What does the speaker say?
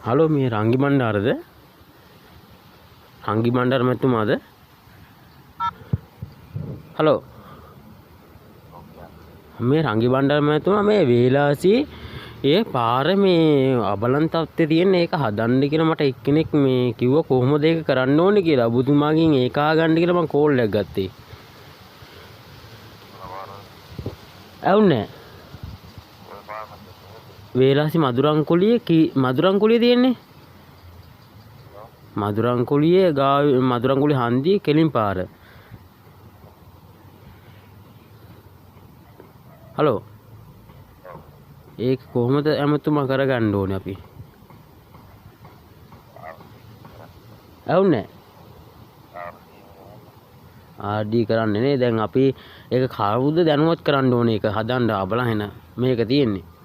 Hello මේ රංගි බණ්ඩාරද? රංගි Bandara මැතිතුමාද? Hello මේ රංගි බණ්ඩාර මැතිතුමා මේ වේලාසී ඒ පාර මේ අබලන් තත්ත්වයේ තියෙන ඒක හදන්න කියලා මට එක්කෙනෙක් මේ කිව්වා කොහොමද ඒක කරන්න ඕනේ කියලා. ඔබතුමාගෙන් ඒක ආගන්න කියලා මම කෝල් එකක් ගත්තේ. ඇවුන්නේ වේලාසි මදුරංකුලිය තියෙන්නේ මදුරංකුලියේ ගාව මදුරංකුලිය හන්දියේ කෙලින් පාර. හලෝ ඒක කොහොමද ඇමතුමා කරගන්න ඕනේ අපි? ඇවුන්නේ ආඩි කරන්නේ නේ. දැන් අපි ඒක කවුද දැනුවත් කරන්න ඕනේ ඒක හදන්න අබලහෙන මේක තියෙන්නේ.